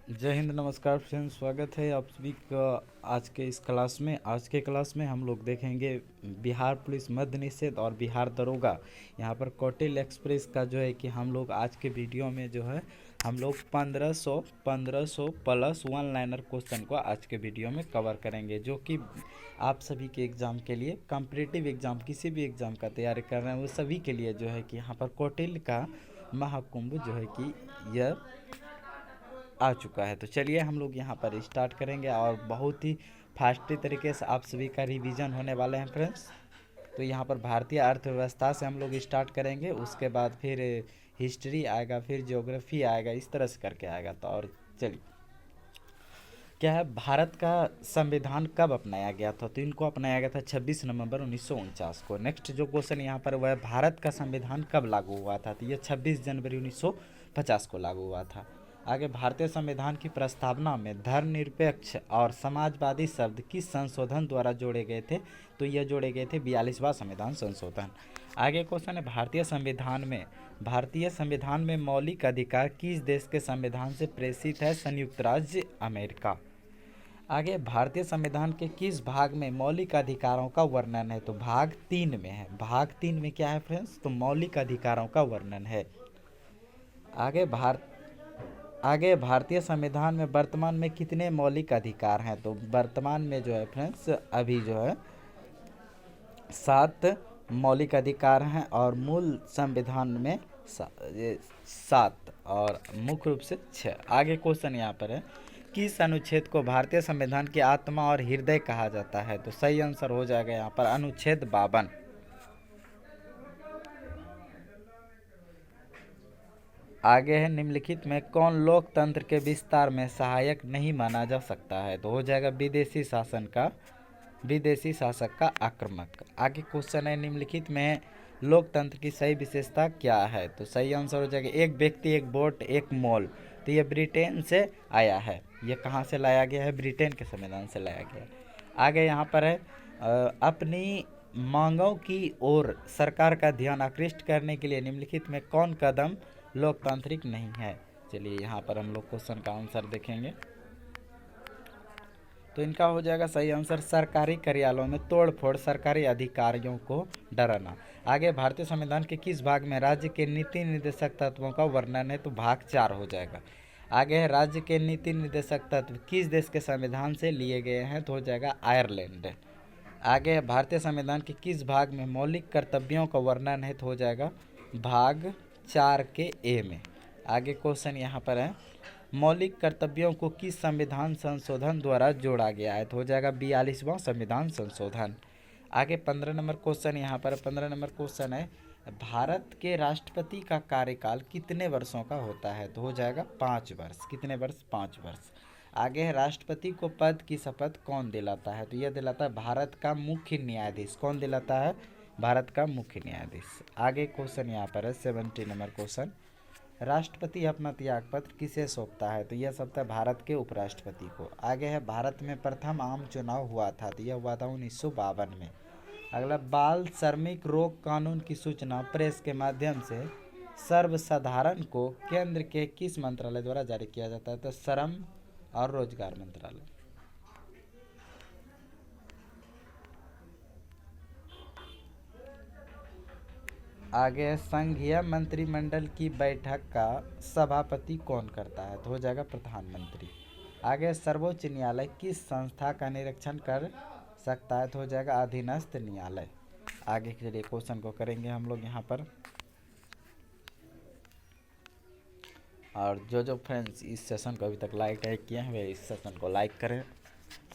जय हिंद, नमस्कार फ्रेंड्स। स्वागत है आप सभी का आज के इस क्लास में। आज के क्लास में हम लोग देखेंगे बिहार पुलिस मद्य निषेध और बिहार दरोगा। यहाँ पर कौटिल्य एक्सप्रेस का जो है कि हम लोग आज के वीडियो में जो है हम लोग 1500 प्लस वन लाइनर क्वेश्चन को आज के वीडियो में कवर करेंगे, जो कि आप सभी के एग्ज़ाम के लिए, कॉम्पिटिटिव एग्ज़ाम, किसी भी एग्ज़ाम का तैयारी कर रहे हैं वो सभी के लिए जो है कि यहाँ पर कौटिल्य का महाकुंभ जो है कि यह आ चुका है। तो चलिए हम लोग यहाँ पर स्टार्ट करेंगे और बहुत ही फास्टी तरीके से आप सभी का रिवीजन होने वाले हैं फ्रेंड्स। तो यहाँ पर भारतीय अर्थव्यवस्था से हम लोग स्टार्ट करेंगे, उसके बाद फिर हिस्ट्री आएगा, फिर ज्योग्राफी आएगा, इस तरह से करके आएगा। तो और चलिए, क्या है, भारत का संविधान कब अपनाया गया था? तो इनको अपनाया गया था 26 नवंबर 1949 को। नेक्स्ट जो क्वेश्चन यहाँ पर वह भारत का संविधान कब लागू हुआ था? तो यह 26 जनवरी 1950 को लागू हुआ था। आगे, भारतीय संविधान की प्रस्तावना में धर्मनिरपेक्ष और समाजवादी शब्द किस संशोधन द्वारा जोड़े गए थे? तो यह जोड़े गए थे 42वां संविधान संशोधन। आगे क्वेश्चन है, भारतीय संविधान में मौलिक अधिकार किस देश के संविधान से प्रेषित है? संयुक्त राज्य अमेरिका। आगे, भारतीय संविधान के किस भाग में मौलिक अधिकारों का वर्णन है? तो भाग 3 में है। भाग 3 में क्या है फ्रेंड्स? तो मौलिक अधिकारों का वर्णन है। आगे भारतीय संविधान में वर्तमान में कितने मौलिक अधिकार हैं? तो वर्तमान में जो है फ्रेंड्स अभी जो है 7 मौलिक अधिकार हैं और मूल संविधान में 7 और मुख्य रूप से 6। आगे क्वेश्चन यहाँ पर है, किस अनुच्छेद को भारतीय संविधान की आत्मा और हृदय कहा जाता है? तो सही आंसर हो जाएगा यहाँ पर अनुच्छेद 52। आगे है, निम्नलिखित में कौन लोकतंत्र के विस्तार में सहायक नहीं माना जा सकता है? तो हो जाएगा विदेशी शासक का आक्रमक। आगे क्वेश्चन है, निम्नलिखित में लोकतंत्र की सही विशेषता क्या है? तो सही आंसर हो जाएगा एक व्यक्ति, एक वोट, एक मोल। तो ये ब्रिटेन से आया है। ये कहाँ से लाया गया है? ब्रिटेन के संविधान से लाया गया है। आगे यहाँ पर है, अपनी मांगों की ओर सरकार का ध्यान आकृष्ट करने के लिए निम्नलिखित में कौन कदम लोकतांत्रिक नहीं है? चलिए यहाँ पर हम लोग क्वेश्चन का आंसर देखेंगे। तो इनका हो जाएगा सही आंसर सरकारी कार्यालयों में तोड़फोड़, सरकारी अधिकारियों को डराना। आगे, भारतीय संविधान के किस भाग में राज्य के नीति निर्देशक तत्वों का वर्णन है? तो भाग 4 हो जाएगा। आगे है, राज्य के नीति निर्देशक तत्व किस देश के संविधान से लिए गए हैं? तो हो जाएगा आयरलैंड। आगे है, भारतीय संविधान के किस भाग में मौलिक कर्तव्यों का वर्णन है? तो हो जाएगा भाग 4 के ए में। आगे क्वेश्चन यहाँ पर है, मौलिक कर्तव्यों को किस संविधान संशोधन द्वारा जोड़ा गया है? तो हो जाएगा 42वां संविधान संशोधन। आगे 15 नंबर क्वेश्चन यहाँ पर 15 नंबर क्वेश्चन है, भारत के राष्ट्रपति का कार्यकाल कितने वर्षों का होता है? तो हो जाएगा 5 वर्ष। कितने वर्ष? 5 वर्ष। आगे है, राष्ट्रपति को पद की शपथ कौन दिलाता है? तो यह दिलाता है भारत का मुख्य न्यायाधीश। कौन दिलाता है? भारत का मुख्य न्यायाधीश। आगे क्वेश्चन यहाँ पर है 70 नंबर क्वेश्चन, राष्ट्रपति अपना त्यागपत्र किसे सौंपता है? तो यह सौंपता है भारत के उपराष्ट्रपति को। आगे है, भारत में प्रथम आम चुनाव हुआ था? तो यह हुआ था 1952 में। अगला, बाल श्रमिक रोक कानून की सूचना प्रेस के माध्यम से सर्वसाधारण को केंद्र के किस मंत्रालय द्वारा जारी किया जाता है? तो श्रम और रोजगार मंत्रालय। आगे, संघीय मंत्रिमंडल की बैठक का सभापति कौन करता है? तो हो जाएगा प्रधानमंत्री। आगे, सर्वोच्च न्यायालय किस संस्था का निरीक्षण कर सकता है? तो हो जाएगा अधीनस्थ न्यायालय। आगे के लिए क्वेश्चन को करेंगे हम लोग यहाँ पर। और जो फ्रेंड्स इस सेशन को अभी तक लाइक नहीं किए हैं वे इस सेशन को लाइक करें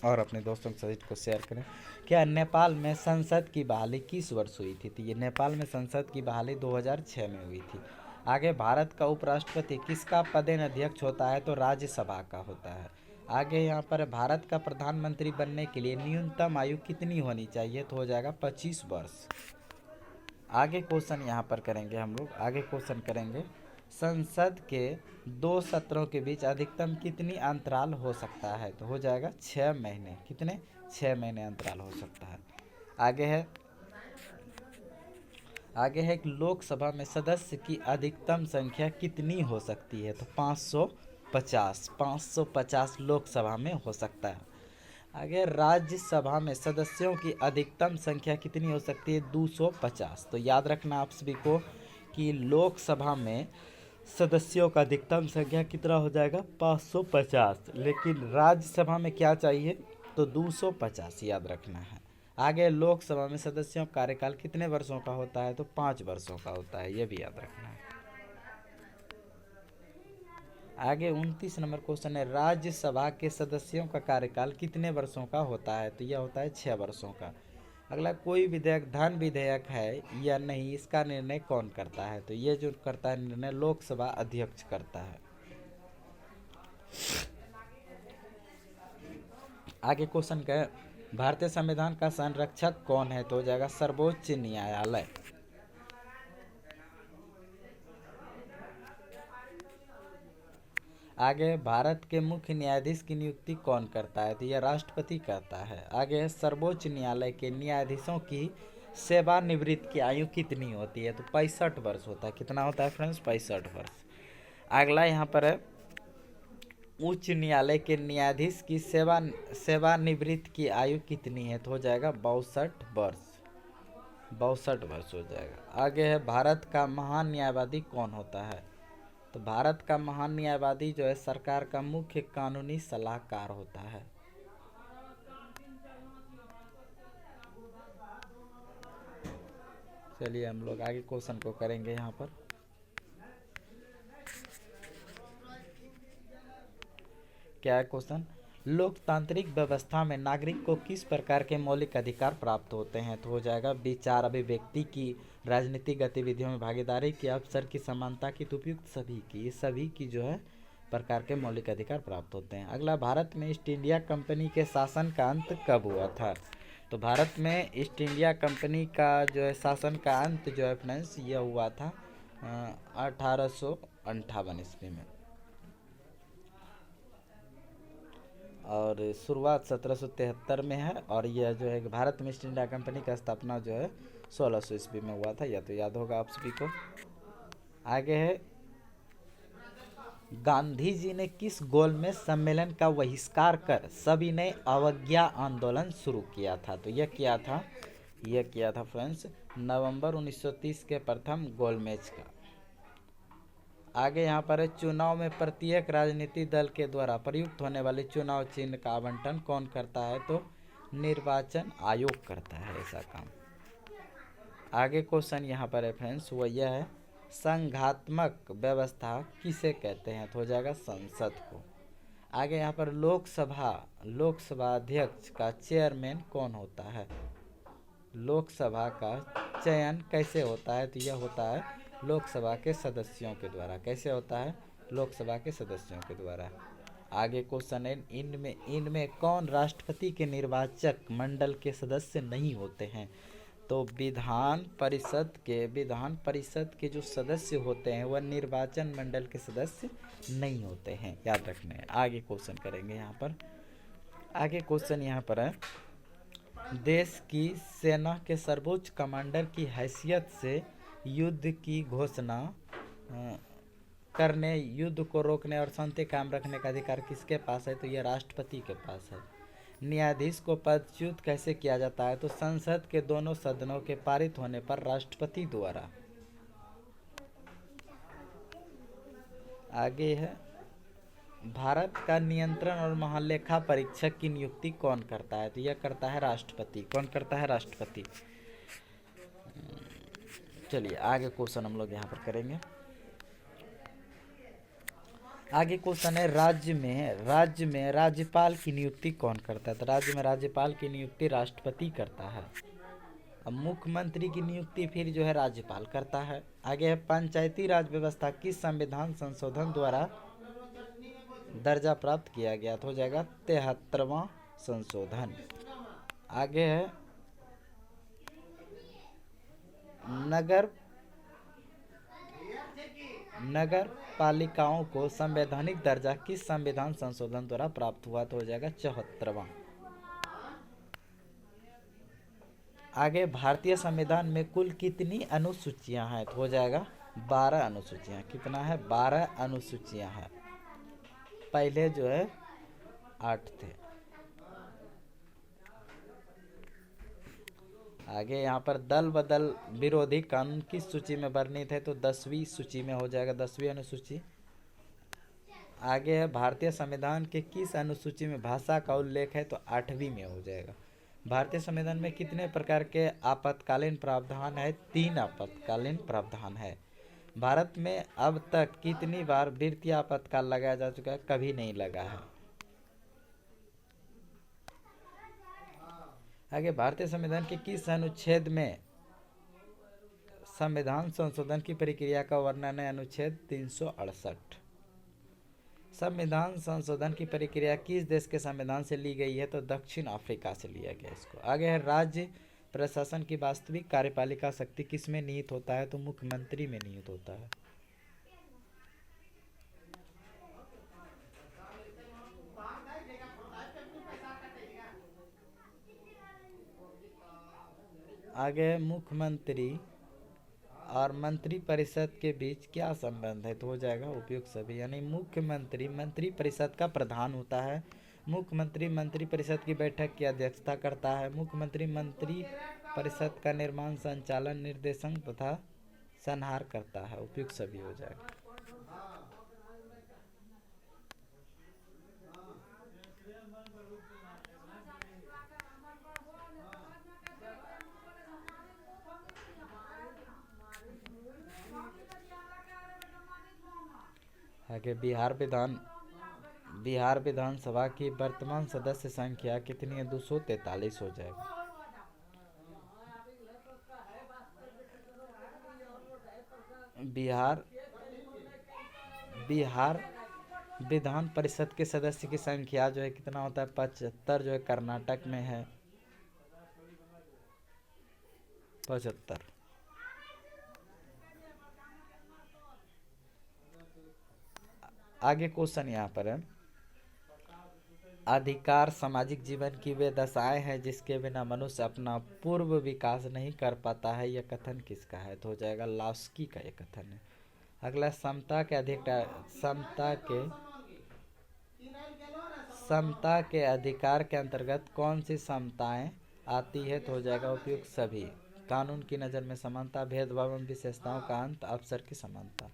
और अपने दोस्तों के साथ को शेयर करें। क्या नेपाल में संसद की बहाली किस वर्ष हुई थी? तो ये नेपाल में संसद की बहाली 2006 में हुई थी। आगे, भारत का उपराष्ट्रपति किसका पदेन अध्यक्ष होता है? तो राज्यसभा का होता है। आगे यहाँ पर भारत का प्रधानमंत्री बनने के लिए न्यूनतम आयु कितनी होनी चाहिए? तो हो जाएगा 25 वर्ष। आगे क्वेश्चन यहाँ पर करेंगे हम लोग। आगे क्वेश्चन करेंगे, संसद के 2 सत्रों के बीच अधिकतम कितनी अंतराल हो सकता है? तो हो जाएगा 6 महीने। कितने? 6 महीने अंतराल हो सकता है। आगे है कि लोकसभा में सदस्य की अधिकतम संख्या कितनी हो सकती है? तो 550 लोकसभा में हो सकता है। आगे राज्यसभा में सदस्यों की अधिकतम संख्या कितनी हो सकती है? 250। तो याद रखना आप सभी को कि लोकसभा में सदस्यों का अधिकतम संख्या कितना हो जाएगा? 550। लेकिन राज्यसभा में क्या चाहिए? तो 250 याद रखना है। आगे लोकसभा में सदस्यों का कार्यकाल कितने वर्षों का होता है? तो 5 वर्षों का होता है, ये भी याद रखना है। आगे 29 नंबर क्वेश्चन है, राज्यसभा के सदस्यों का कार्यकाल कितने वर्षों का होता है? तो यह होता है 6 वर्षों का। अगला, कोई विधेयक धन विधेयक है या नहीं, इसका निर्णय कौन करता है? तो ये जो करता है निर्णय, लोकसभा अध्यक्ष करता है। आगे क्वेश्चन का है, भारतीय संविधान का संरक्षक कौन है? तो हो जाएगा सर्वोच्च न्यायालय। आगे भारत के मुख्य न्यायाधीश की नियुक्ति कौन करता है? तो यह राष्ट्रपति करता है। आगे सर्वोच्च न्यायालय के न्यायाधीशों की सेवानिवृत्ति की आयु कितनी होती है? तो 65 वर्ष होता है। कितना होता है फ्रेंड्स? 65 वर्ष। अगला यहाँ पर है, उच्च न्यायालय के न्यायाधीश की सेवानिवृत्ति की आयु कितनी है? तो हो जाएगा 62 वर्ष। 62 वर्ष हो जाएगा। आगे है, भारत का महान न्यायवादी कौन होता है? तो भारत का महान न्यायवादी जो है सरकार का मुख्य कानूनी सलाहकार होता है। चलिए हम लोग आगे क्वेश्चन को करेंगे। यहाँ पर क्या है क्वेश्चन? लोकतांत्रिक व्यवस्था में नागरिक को किस प्रकार के मौलिक अधिकार प्राप्त होते हैं? तो हो जाएगा विचार अभिव्यक्ति की, राजनीतिक गतिविधियों में भागीदारी की, अवसर की समानता की, तो उपयुक्त सभी की जो है प्रकार के मौलिक अधिकार प्राप्त होते हैं। अगला, भारत में ईस्ट इंडिया कंपनी के शासन का अंत कब हुआ था? तो भारत में ईस्ट इंडिया कंपनी का जो है शासन का अंत जो है फ्रेंड्स, यह हुआ था 1858 ईस्वी में, और शुरुआत 1773 में है। और यह जो है भारत में ईस्ट इंडिया कंपनी का स्थापना जो है 1600 ईस्वी में हुआ था। यह तो याद होगा आप सभी को। आगे है, गांधी जी ने किस गोलमेज सम्मेलन का बहिष्कार कर सविनय अवज्ञा आंदोलन शुरू किया था? तो यह किया था फ्रेंड्स नवंबर 1930 के प्रथम गोलमेज का। आगे यहाँ पर है, चुनाव में प्रत्येक राजनीतिक दल के द्वारा प्रयुक्त होने वाले चुनाव चिन्ह का आवंटन कौन करता है? तो निर्वाचन आयोग करता है ऐसा काम। आगे क्वेश्चन यहाँ पर है फ्रेंड्स, वो यह है, संघात्मक व्यवस्था किसे कहते हैं? तो हो जाएगा संसद को। आगे यहाँ पर लोकसभा अध्यक्ष का चेयरमैन कौन होता है? लोकसभा का चयन कैसे होता है? तो यह होता है लोकसभा के सदस्यों के द्वारा। कैसे होता है? लोकसभा के सदस्यों के द्वारा। आगे क्वेश्चन है, इनमें कौन राष्ट्रपति के निर्वाचक मंडल के सदस्य नहीं होते हैं? तो विधान परिषद के जो सदस्य होते हैं वह निर्वाचन मंडल के सदस्य नहीं होते हैं, याद रखना है। आगे क्वेश्चन करेंगे यहाँ पर। आगे क्वेश्चन यहाँ पर है, देश की सेना के सर्वोच्च कमांडर की हैसियत से युद्ध की घोषणा करने, युद्ध को रोकने और शांति कायम रखने का अधिकार किसके पास है? तो यह राष्ट्रपति के पास है। न्यायाधीश को पदच्युत कैसे किया जाता है? तो संसद के दोनों सदनों के पारित होने पर राष्ट्रपति द्वारा। आगे है, भारत का नियंत्रण और महालेखा परीक्षक की नियुक्ति कौन करता है? तो यह करता है राष्ट्रपति। कौन करता है? राष्ट्रपति। चलिए आगे क्वेश्चन हम लोग यहाँ पर करेंगे। आगे क्वेश्चन है, राज्य में राज्यपाल की नियुक्ति कौन करता है? तो राज्य में राज्यपाल की नियुक्ति राष्ट्रपति करता है। अब मुख्यमंत्री की नियुक्ति फिर जो है राज्यपाल करता है। आगे है, पंचायती राज व्यवस्था किस संविधान संशोधन द्वारा दर्जा प्राप्त किया गया? तो हो जाएगा 73वां संशोधन। आगे है, नगर पालिकाओं को संवैधानिक दर्जा किस संविधान संशोधन द्वारा प्राप्त हुआ? तो हो जाएगा 74वां। आगे, भारतीय संविधान में कुल कितनी अनुसूचियां हैं? तो हो जाएगा 12 अनुसूचियां। कितना है? 12 अनुसूचियां हैं। पहले जो है 8 थे। आगे यहाँ पर दल बदल विरोधी कानून किस सूची में वर्णित है, तो 10वीं सूची में हो जाएगा, 10वीं अनुसूची। आगे है भारतीय संविधान के किस अनुसूची में भाषा का उल्लेख है, तो 8वीं में हो जाएगा। भारतीय संविधान में कितने प्रकार के आपातकालीन प्रावधान है, 3 आपातकालीन प्रावधान है। भारत में अब तक कितनी बार वित्तीय आपातकाल लगाया जा चुका है, कभी नहीं लगा है। आगे भारतीय संविधान के किस अनुच्छेद में संविधान संशोधन की प्रक्रिया का वर्णन है, अनुच्छेद 368। संविधान संशोधन की प्रक्रिया किस देश के संविधान से ली गई है, तो दक्षिण अफ्रीका से लिया गया इसको। आगे है राज्य प्रशासन की वास्तविक कार्यपालिका शक्ति किस में निहित होता है, तो मुख्यमंत्री में निहित होता है। आगे मुख्यमंत्री और मंत्री परिषद के बीच क्या संबंध है, तो हो जाएगा उपयुक्त सभी। यानी मुख्यमंत्री मंत्री परिषद का प्रधान होता है, मुख्यमंत्री मंत्री परिषद की बैठक की अध्यक्षता करता है, मुख्यमंत्री मंत्री परिषद का निर्माण संचालन निर्देशन तथा संहार करता है, उपयुक्त सभी हो जाएगा। आगे बिहार विधानसभा की वर्तमान सदस्य संख्या कितनी है, 243 हो जाएगा। बिहार विधान परिषद के सदस्य की संख्या जो है कितना होता है, 75 जो है कर्नाटक में है 75। आगे क्वेश्चन यहाँ पर है, अधिकार सामाजिक जीवन की वे दशाएं हैं जिसके बिना मनुष्य अपना पूर्व विकास नहीं कर पाता है, यह कथन किसका है, तो हो जाएगा लास्की का यह कथन है। अगला समता के अधिकार के अंतर्गत कौन सी समताएं आती है, तो हो जाएगा उपयुक्त सभी। कानून की नज़र में समानता, भेदभाव एवं विशेषताओं का अंत, अवसर की समानता।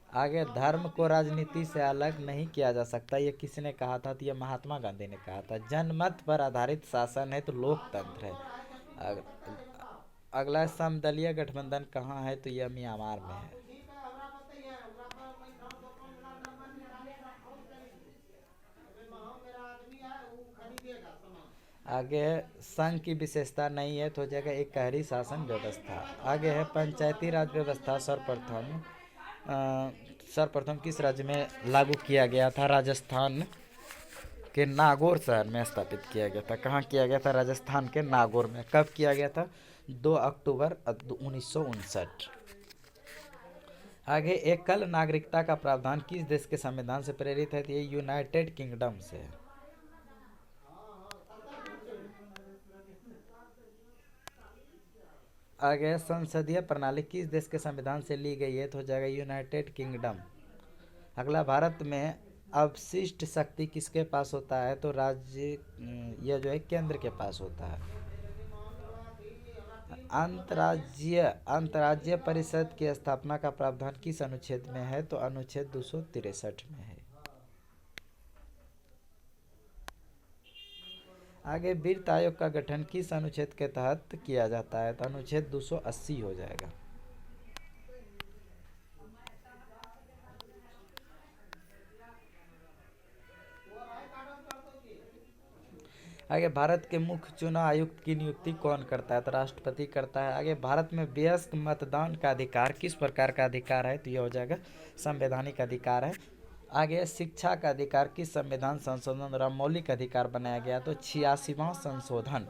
आगे धर्म को राजनीति से अलग नहीं किया जा सकता, ये किसने कहा था, तो ये महात्मा गांधी ने कहा था। जनमत पर आधारित शासन है तो लोकतंत्र है। अगला समदलीय गठबंधन कहाँ है, तो यह म्यांमार में है। आगे है संघ की विशेषता नहीं है, तो हो जाएगा एकहरी शासन व्यवस्था। आगे है पंचायती राज व्यवस्था सर्वप्रथम किस राज्य में लागू किया गया था, राजस्थान के नागौर शहर में स्थापित किया गया था। कहाँ किया गया था, राजस्थान के नागौर में। कब किया गया था, 2 अक्टूबर 1959। आगे एकल नागरिकता का प्रावधान किस देश के संविधान से प्रेरित है, तो ये यूनाइटेड किंगडम से है। आगे संसदीय प्रणाली किस देश के संविधान से ली गई है, तो हो जाएगा यूनाइटेड किंगडम। अगला भारत में अवशिष्ट शक्ति किसके पास होता है, तो राज्य यह जो है केंद्र के पास होता है। अंतर्राज्यीय परिषद की स्थापना का प्रावधान किस अनुच्छेद में है, तो अनुच्छेद 263 में है। आगे वित्त आयोग का गठन किस अनुच्छेद के तहत किया जाता है, तो अनुच्छेद 280 हो जाएगा। आगे भारत के मुख्य चुनाव आयुक्त की नियुक्ति कौन करता है, तो राष्ट्रपति करता है। आगे भारत में वयस्क मतदान का अधिकार किस प्रकार का अधिकार है, तो यह हो जाएगा संवैधानिक अधिकार है। आगे शिक्षा का अधिकार किस संविधान संशोधन द्वारा मौलिक अधिकार बनाया गया, तो 86वां संशोधन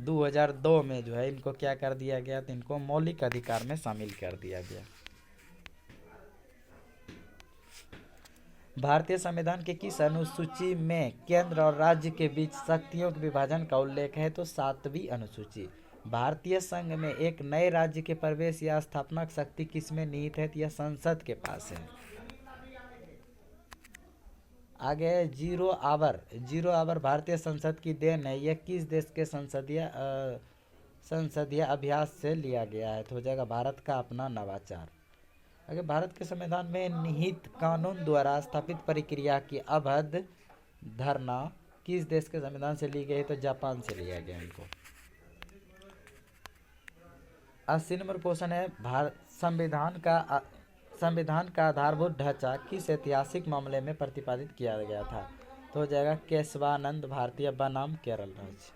2002 में जो है इनको क्या कर दिया गया, तो इनको मौलिक अधिकार में शामिल कर दिया गया। भारतीय संविधान के किस अनुसूची में केंद्र और राज्य के बीच शक्तियों के विभाजन का उल्लेख है, तो 7वीं अनुसूची। भारतीय संघ में एक नए राज्य के प्रवेश या स्थापना शक्ति किसमें निहित है? तो यह संसद के पास है। आगे जीरो आवर भारतीय संसद की देन है। यह किस देश के संसदीय अभ्यास से लिया गया है? तो हो जाएगा भारत का अपना नवाचार। अगर भारत के संविधान में निहित कानून द्वारा स्थापित प्रक्रिया की अवध धारणा किस देश के संविधान से ली गई? तो जापान से लिया गया इनको। 80 नंबर क्वेश्चन है, संविधान का आधारभूत ढांचा किस ऐतिहासिक मामले में प्रतिपादित किया गया था? तो हो जाएगा केशवानंद भारतीय बनाम केरल राज्य।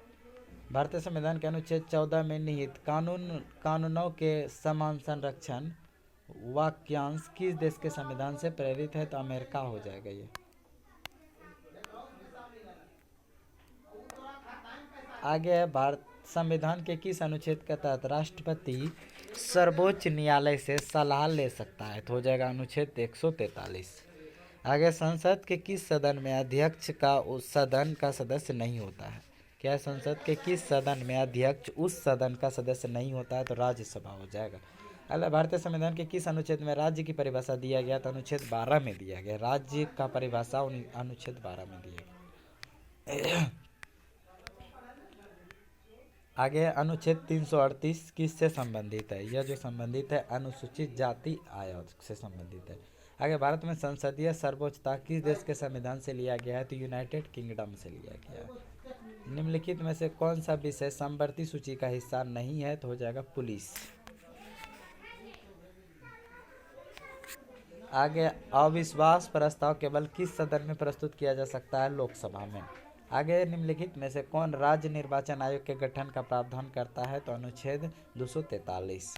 भारतीय संविधान के अनुच्छेद 14 में निहित कानूनों के समान संरक्षण वाक्यांश किस देश के संविधान से प्रेरित है? तो अमेरिका हो जाएगा ये। आगे है, भारत संविधान के किस अनुच्छेद के तहत राष्ट्रपति सर्वोच्च न्यायालय से सलाह ले सकता है? तो हो जाएगा अनुच्छेद 143। आगे, संसद के किस सदन में अध्यक्ष का उस सदन का सदस्य नहीं होता है? क्या संसद के किस सदन में अध्यक्ष उस सदन का सदस्य नहीं होता है? तो राज्यसभा हो जाएगा। अगला, भारतीय संविधान के किस अनुच्छेद में राज्य की परिभाषा दिया गया? तो अनुच्छेद 12 में दिया गया। राज्य का परिभाषा अनुच्छेद 12 में दिया गया। आगे, अनुच्छेद 338 किससे संबंधित है? यह जो संबंधित है अनुसूचित जाति आयोग से संबंधित है। आगे, भारत में संसदीय सर्वोच्चता किस देश के संविधान से लिया गया है? तो यूनाइटेड किंगडम से लिया गया है। निम्नलिखित में से कौन सा विषय समवर्ती सूची का हिस्सा नहीं है? तो हो जाएगा पुलिस। आगे, अविश्वास प्रस्ताव केवल किस सदन में प्रस्तुत किया जा सकता है? लोकसभा में। आगे, निम्नलिखित में से कौन राज्य निर्वाचन आयोग के गठन का प्रावधान करता है? तो अनुच्छेद 243।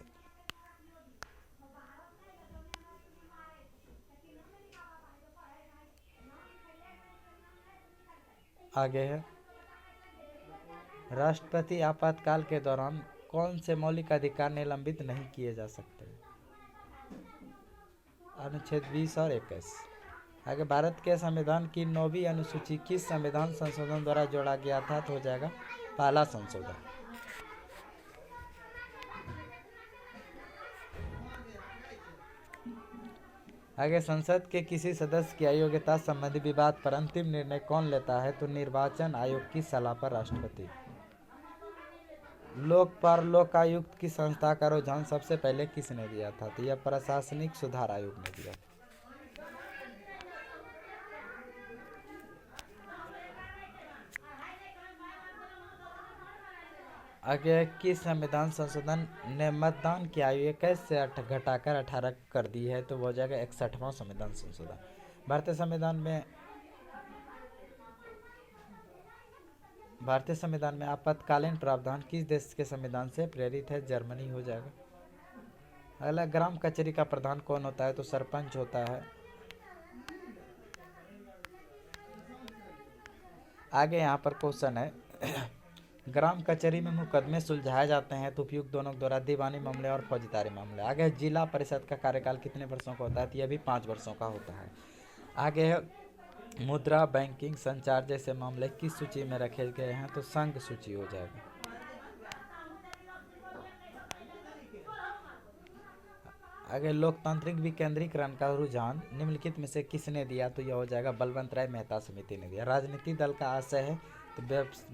आगे है, राष्ट्रपति आपातकाल के दौरान कौन से मौलिक अधिकार निलंबित नहीं किए जा सकते? अनुच्छेद 20 और 21। आगे, भारत के संविधान की 9वीं अनुसूची किस संविधान संशोधन द्वारा जोड़ा गया था? तो हो जाएगा पहला संशोधन। आगे, संसद के किसी सदस्य की अयोग्यता संबंधी विवाद पर अंतिम निर्णय कौन लेता है? तो निर्वाचन आयोग की सलाह पर राष्ट्रपति। लोकायुक्त की संस्था का रुझान सबसे पहले किसने दिया था? तो यह प्रशासनिक सुधार आयोग ने दिया। आगे, किस संविधान संशोधन ने मतदान की आयु 21 से घटाकर 18 कर दी है? तो वो हो जाएगा 61वां संविधान संशोधन। भारतीय संविधान में आपातकालीन प्रावधान किस देश के संविधान से प्रेरित है? जर्मनी हो जाएगा। अगला, ग्राम कचहरी का प्रधान कौन होता है? तो सरपंच होता है। आगे यहाँ पर क्वेश्चन है, ग्राम कचहरी में मुकदमे सुलझाए जाते हैं तो उपयुक्त दोनों द्वारा दीवानी मामले और फौजदारी मामले। आगे, जिला परिषद का कार्यकाल कितने वर्षों का होता है? तो यह भी 5 वर्षों का होता है। आगे, मुद्रा, बैंकिंग, संचार जैसे मामले किस सूची में रखे गए हैं? तो संघ सूची हो जाएगा। आगे, लोकतांत्रिक विकेंद्रीकरण का रुझान निम्नलिखित में से किसने दिया? तो यह हो जाएगा बलवंत राय मेहता समिति ने दिया। राजनीति दल का आशय है तो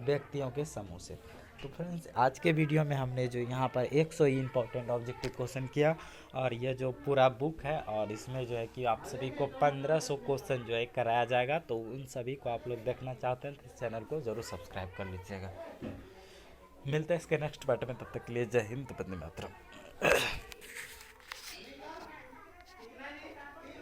व्यक्तियों के समूह से। तो फ्रेंड्स, आज के वीडियो में हमने जो यहाँ पर 100 इंपॉर्टेंट ऑब्जेक्टिव क्वेश्चन किया और ये जो पूरा बुक है और इसमें जो है कि आप सभी को 1500 क्वेश्चन जो है कराया जाएगा। तो उन सभी को आप लोग देखना चाहते हैं तो इस चैनल को ज़रूर सब्सक्राइब कर लीजिएगा। मिलते हैं इसके नेक्स्ट पार्ट में, तब तक के लिए जय हिंद, वंदे मातरम।